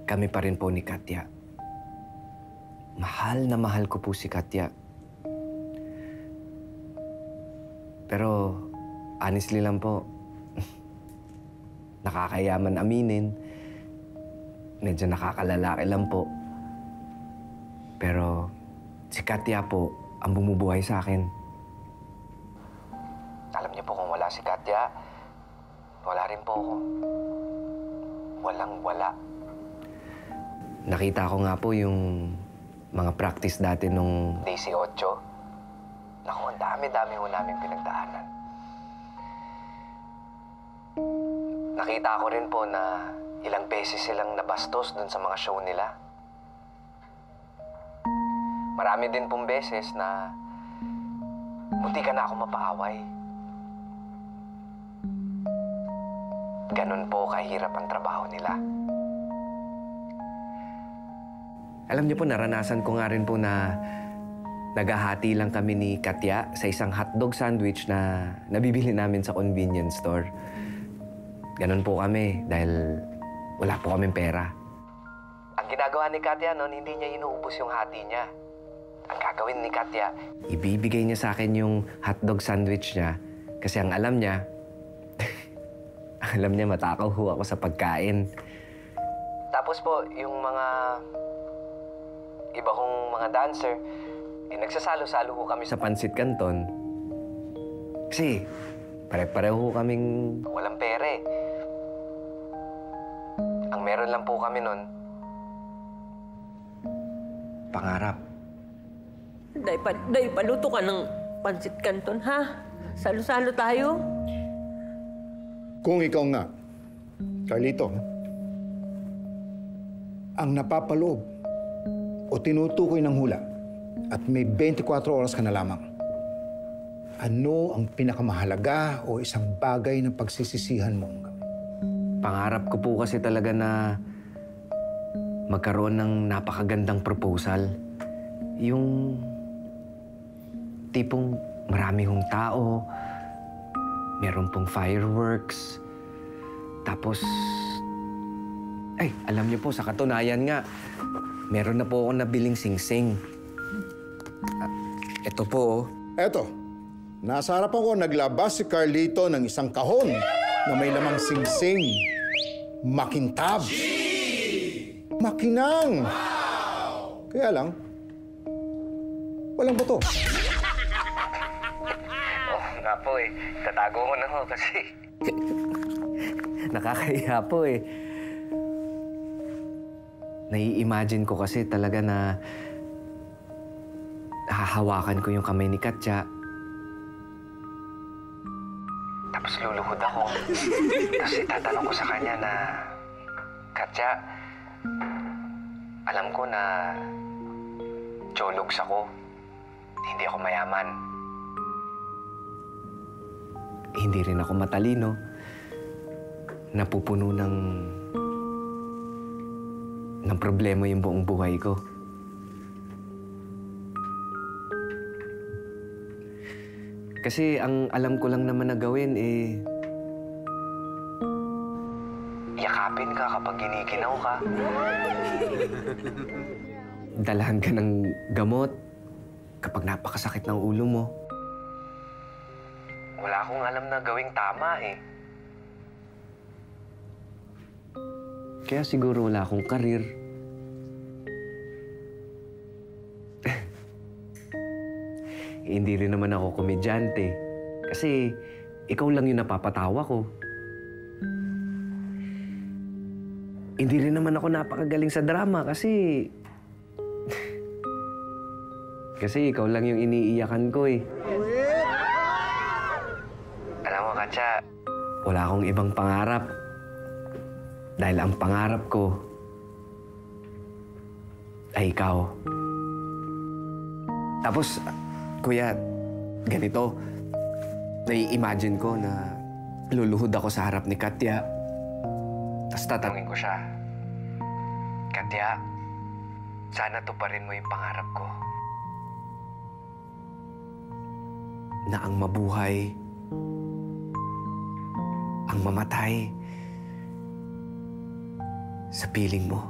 kami pa rin po ni Katya. Mahal na mahal ko po si Katya. Pero, honestly lang po, nakakayaman aminin. Medyo nakakalalaki lang po. Pero, si Katya po ang bumubuhay sa akin. Alam niyo po kung wala si Katya, wala rin po ako. Walang-wala. Nakita ko nga po yung mga practice dati nung Day 18. Naku, ang dami-dami ho namin pinagdaanan. Nakita ko rin po na ilang beses silang nabastos dun sa mga show nila. Marami din pong beses na munti ka na ako mapaaway. Ganun po kahirap ang trabaho nila. Alam niyo po, naranasan ko nga rin po na naghahati lang kami ni Katya sa isang hotdog sandwich na nabibili namin sa convenience store. Ganun po kami dahil wala po kaming pera. Ang ginagawa ni Katya noon, hindi niya inuubos yung hati niya. Ang gagawin ni Katya, ibibigay niya sa akin yung hotdog sandwich niya kasi ang alam niya, matakaw ho ako sa pagkain. Tapos po, yung mga iba kong mga dancer, nagsasalo-salo ho kami sa Pansit Canton. Kasi pare-pareho ho kaming walang pere. Ang meron lang po kami nun, pangarap. Day, paluto ka ng Pansit Canton, ha? Salo-salo tayo. Kung ikaw nga, Carlito, ang napapaloob o tinutukoy ng hula at may 24 oras ka na lamang, ano ang pinakamahalaga o isang bagay na pagsisisihan mo? Pangarap ko po kasi talaga na magkaroon ng napakagandang proposal. Yung tipong marami hong tao, meron pong fireworks, tapos, ay, alam niyo po, sa katunayan nga, meron na po ako nabiling singsing. Ito po, oh. Eto, nasa harapan ko naglabas si Carlito ng isang kahon na may lamang singsing, makintab, makinang. Wow! Kaya lang, walang buto. Nga po eh. Tatago ko na ho kasi nakakahiya po eh. Nai-imagine ko kasi talaga na hahawakan ko yung kamay ni Katya. Tapos luluhod ako. Tapos itatanong ko sa kanya na, Katya, alam ko na chologs ako. Hindi ako mayaman. Hindi rin ako matalino. Napupuno ng problema yung buong buhay ko. Kasi ang alam ko lang naman na gawin eh, yakapin ka kapag giniginaw ka. Dalahan ka ng gamot kapag napakasakit ng ulo mo. Wala akong alam na gawing tama eh. Kaya siguro wala akong karir. Hindi rin naman ako komedyante. Kasi ikaw lang yung napapatawa ko. Hindi rin naman ako napakagaling sa drama kasi... kasi ikaw lang yung iniiyakan ko eh. Alam mo, Katya, wala akong ibang pangarap. Dahil ang pangarap ko ay ikaw. Tapos, Kuya, ganito, nai-imagine ko na luluhod ako sa harap ni Katya. Tapos tatanungin ko siya, Katya, sana tuparin mo yung pangarap ko. Na ang mabuhay, ang mamatay, sa piling mo.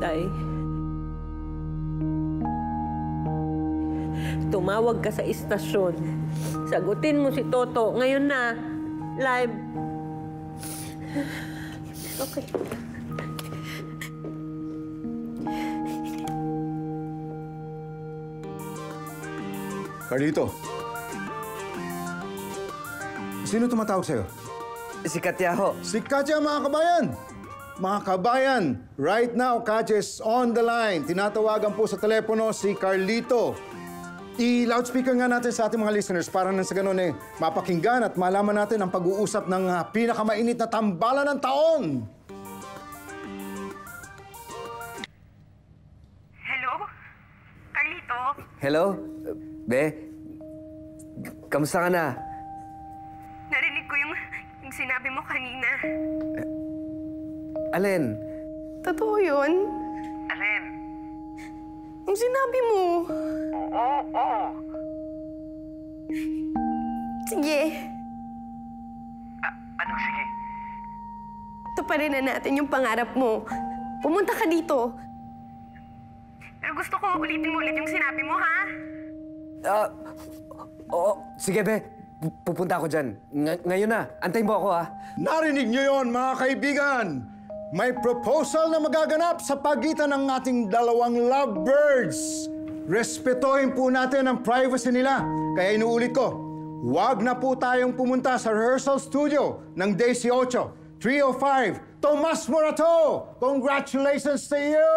Day. Tumawag ka sa istasyon. Sagutin mo si Toto. Ngayon na. Live. Okay. Carlito. Sino tumatawag sa'yo? Si Katya ho. Si Katya, mga kabayan! Mga kabayan, right now, Katya is on the line. Tinatawagan po sa telepono si Carlito. I-loudspeaker nga natin sa ating mga listeners para nang sa ganun mapakinggan at malaman natin ang pag-uusap ng pinakamainit na tambalan ng taon. Hello? Carlito? Hello? Be? Kamusta ka na? Narinig ko yung sinabi mo kanina. Alin? Totoo yun? Alin? Yung sinabi mo. Oo. Sige, Anong sige? tuparin na natin yung pangarap mo. Pumunta ka dito. Pero gusto ko ulitin mo ulit yung sinabi mo, ha? Oo. Sige, Be. Pupunta ako dyan. Ngayon na. Antayin mo ako, ha? Narinig niyo yon, mga kaibigan! May proposal na magaganap sa pagitan ng ating dalawang lovebirds. Respetuhin po natin ang privacy nila. Kaya inuulit ko, huwag na po tayong pumunta sa rehearsal studio ng Day 18, 305, Tomas Morato! Congratulations to you!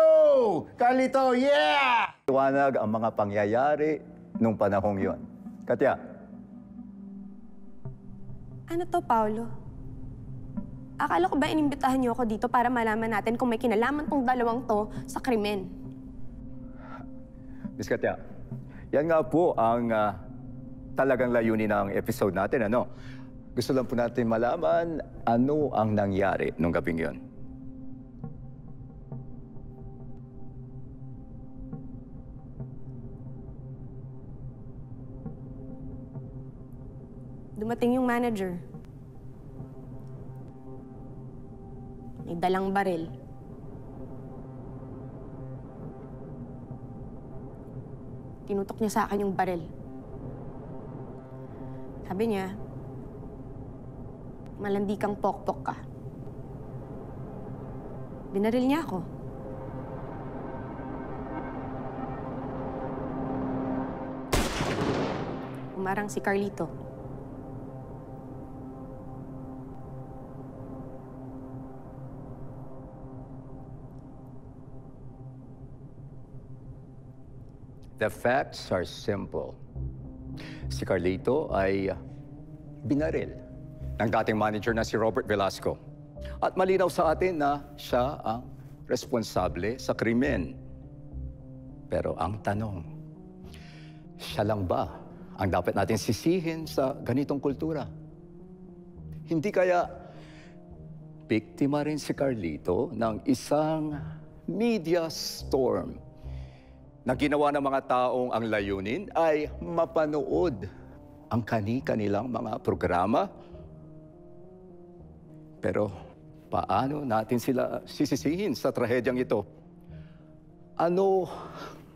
Carlito, yeah! Liwanag ang mga pangyayari nung panahong yon. Katya, Ano to, Paolo? Akala ko ba inimbitahan niyo ako dito para malaman natin kung may kinalaman tong dalawang to sa krimen? Miss Katya, yan nga po ang talagang layunin ng episode natin, ano? Gusto lang po natin malaman ano ang nangyari nung gabing yon. Dumating yung manager. May dalang baril. Tinutok niya sa akin yung baril. Sabi niya, malandi kang pokpok ka. Binaril niya ako. Umarang si Carlito. The facts are simple. Si Carlito ay binaril ng dating manager na si Robert Velasco. At malinaw sa atin na siya ang responsable sa krimen. Pero ang tanong, siya lang ba ang dapat natin sisihin sa ganitong kultura? Hindi kaya biktima rin si Carlito ng isang media storm na ginawa ng mga taong ang layunin ay mapanood ang kani-kanilang mga programa. Pero paano natin sila sisisihin sa trahedyang ito? Ano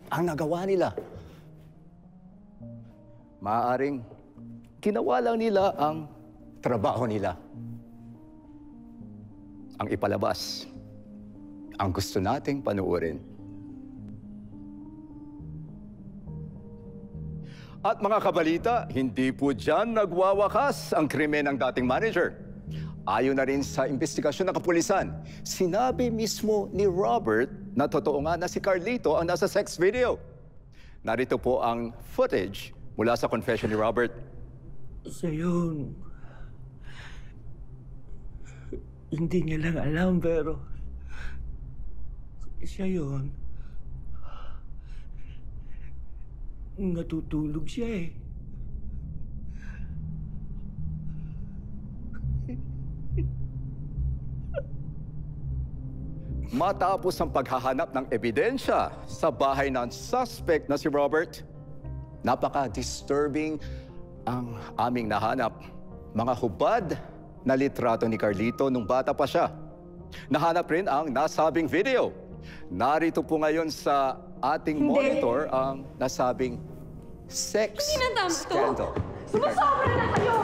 ang nagawa nila? Maaaring ginawa lang nila ang trabaho nila. Ang ipalabas, ang gusto nating panuorin. At mga kabalita, hindi po dyan nagwawakas ang krimen ng dating manager. Ayon na rin sa investigasyon ng kapulisan, sinabi mismo ni Robert na totoo nga na si Carlito ang nasa sex video. Narito po ang footage mula sa confession ni Robert. Siya yun. Hindi niya lang alam, pero siya yun. Natutulog siya eh. Matapos ang paghahanap ng ebidensya sa bahay ng suspect na si Robert, napaka-disturbing ang aming nahanap. Mga hubad na litrato ni Carlito nung bata pa siya. Nahanap rin ang nasabing video. Narito po ngayon sa ating monitor ang nasabing sex Madam to. scandal. Sumusobra na kayo!